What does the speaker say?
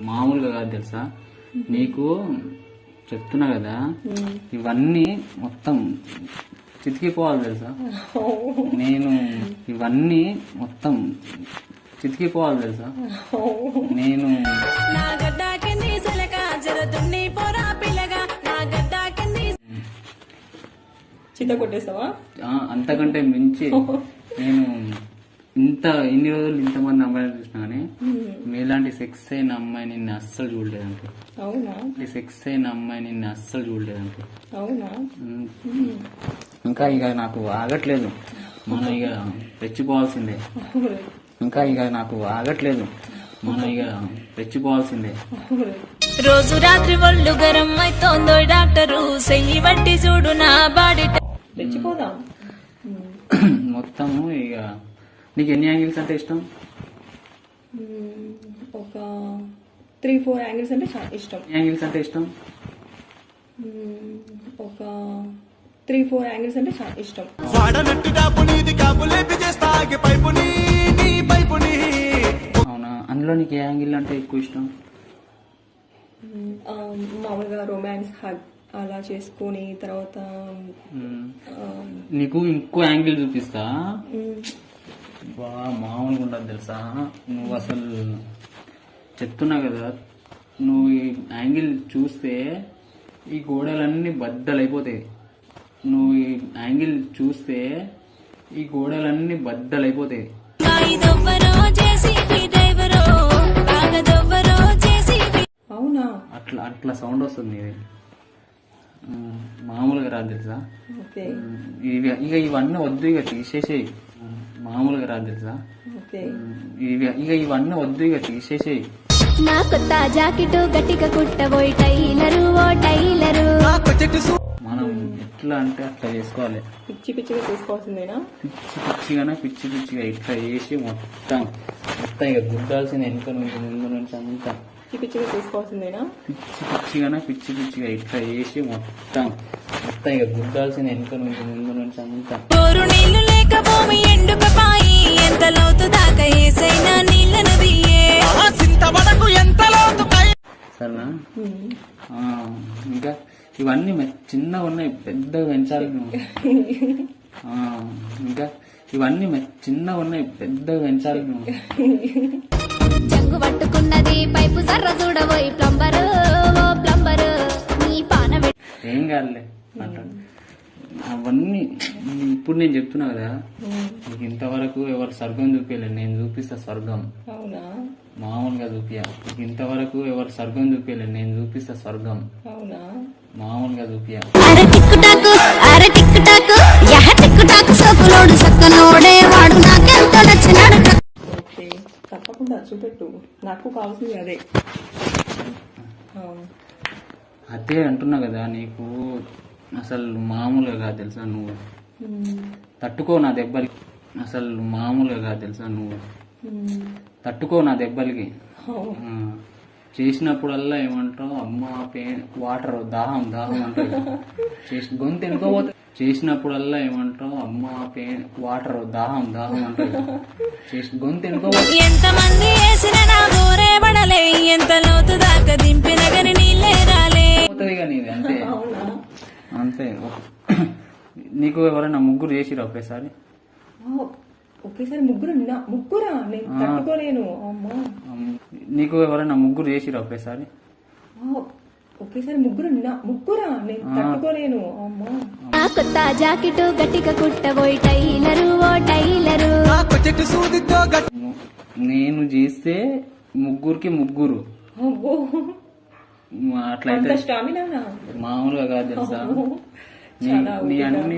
మామూలుగా కాదు తెలుసా నీకు చెప్తున్నా కదా ఇవన్నీ మొత్తం చితికిపోవాలి తెలుసా నేను ఇవన్నీ మొత్తం చితికిపోవాలి తెలుసా నేను చిత్త కొట్టేస్తావా అంతకంటే మించి నేను ఇన్ని రోజులు ఇంతమంది అమ్మాయిలు చూసినా కానీ మీలాంటి సెక్స్ అయిన అమ్మాయి నిన్ను అస్సలు చూడలేదంటే అవునా సెక్స్ అయిన అమ్మాయి నిన్ను అస్సలు చూడలేదంటే అవునా ఇంకా ఇక నాకు ఆగట్లేదు మనం ఇక రెచ్చిపోవాల్సిందే ఇంకా ఇక నాకు ఆగట్లేదు మనం ఇక రెచ్చిపోవాల్సిందే రోజు రాత్రి ఒళ్ళు గరం అవుతోందో డాక్టరు సెయ్యి బట్టి చూడు నా బాడీ రెచ్చిపోదాం మొత్తము ఇక నీకు ఎన్ని యాంగిల్స్ అంటే ఇష్టం ఒక 3-4 యాంగిల్స్ అంటే చాలా ఇష్టం యాంగిల్స్ అంటే ఇష్టం ఒక 3-4 యాంగిల్స్ అంటే చాలా ఇష్టం అవునా అందులో నీకు ఏ యాంగిల్ అంటే ఎక్కువ ఇష్టం మామూలుగా రొమాన్స్ హగ్ అలా చేసుకొని తర్వాత నీకు ఇంకో యాంగిల్ చూపిస్తా మామూలుగా ఉండదు తెలుసా నువ్వు అసలు చెప్తున్నా కదా నువ్వు ఈ యాంగిల్ చూస్తే ఈ గోడలన్నీ బద్దలైపోతాయి నువ్వు ఈ యాంగిల్ చూస్తే ఈ గోడలన్నీ బద్దలైపోతాయి అవునా అట్లా అట్లా సౌండ్ వస్తుంది ఇది మామూలుగా రాదు తెలుసా ఇక ఇవన్నీ వద్దు ఇక తీసేసేయి మామూలుగా రాదు తెలుసా ఇక ఇవన్నీ వద్దు ఇక తీసేసేయి నా కొత్త జాకెట్ గట్టిగా కుట్టబోయి టైలరు ఓ టైలరు మనం ఎట్లా అంటే అట్లా చేసుకోవాలి పిచ్చి పిచ్చిగా తీసుకోవాల్సిందేనా పిచ్చి పిచ్చిగా ఇట్లా వేసి మొత్తం ఇక గుద్దాల్సింది వెనుక నుంచి ముందు నుంచి అంతా పిచ్చిగా తీసుకోవాల్సిందేనా పిచ్చి పిచ్చిగా ఇట్లా వేసి మొత్తం ఇక గుద్దాల్సింది వెనుక నుంచి ముందు నుంచి అంతా నీళ్లు లేక భూమి ఎండుకపాయి ఎంత లోతు దాకా ఏసైనా నీళ్ళను దియే సరేనా ఇంకా ఇవన్నీ చిన్నగా ఉన్నాయి పెద్దగా పెంచాలి నువ్వు ఇంకా ఇవన్నీ చిన్నగా ఉన్నాయి పెద్దగా పెంచాలి నువ్వు చెంగు పట్టుకున్నది పైపు సర్ర చూడబోయి ప్లంబరు ఓ ప్లంబరు నీ పాన ఏం కాదులే అంటాడు అవన్నీ ఇప్పుడు నేను చెప్తున్నా కదా నీకు ఇంతవరకు ఎవరు స్వర్గం చూపించలేదు నేను చూపిస్తా స్వర్గం అవునా మామూలుగా చూపియా నీకు ఇంతవరకు ఎవరు స్వర్గం చూపించలేదు నేను చూపిస్తా స్వర్గం అవునా మామూలుగా చూపియా అరే టిక్ టాక్ యహ టిక్ టాక్ సోకులోడు సక్కనోడే వాడు నాకెంత నచ్చినాడు తప్పకుండా చూపెట్టు నాకు కావాల్సింది అదే అదే అంటున్నా కదా నీకు అసలు మామూలుగా కాదు తెలుసా నువ్వు తట్టుకో నా దెబ్బలకి అసలు మామూలుగా కాదు తెలుసా నువ్వు తట్టుకో నా దెబ్బలకి చేసినప్పుడల్లా ఏమంటావు అమ్మ వాటర్ దాహం అంటాడు గొంతు ఎనుకోపోతే చేసినప్పుడల్లా ఏమంటావు అమ్మ వాటర్ దాహం అంటాడు గొంతు ఎనుకోపోతే ఎంతమంది వేసిన నా గోరే పడలే ఎంత లోతు దాకా దింపిన గని నీళ్ళే రాలే కానీ ఇది అంతే అంతే నీకు ఎవరైనా ముగ్గురు చేసిరా ఒకేసారి ముగ్గురా నేను తట్టుకోలేను నీకు ఎవరైనా ముగ్గురు చేసిరా ఒకేసారి ముగ్గురా నేను తట్టుకోలేను నా కొత్త జాకెట్ గట్టిగా కుట్టబోయి టైలరు ఓ టైలరు నేను చేస్తే ముగ్గురికి ముగ్గురు అట్లయితే మామూలుగా కాదు తెలుసా నీ అన్ని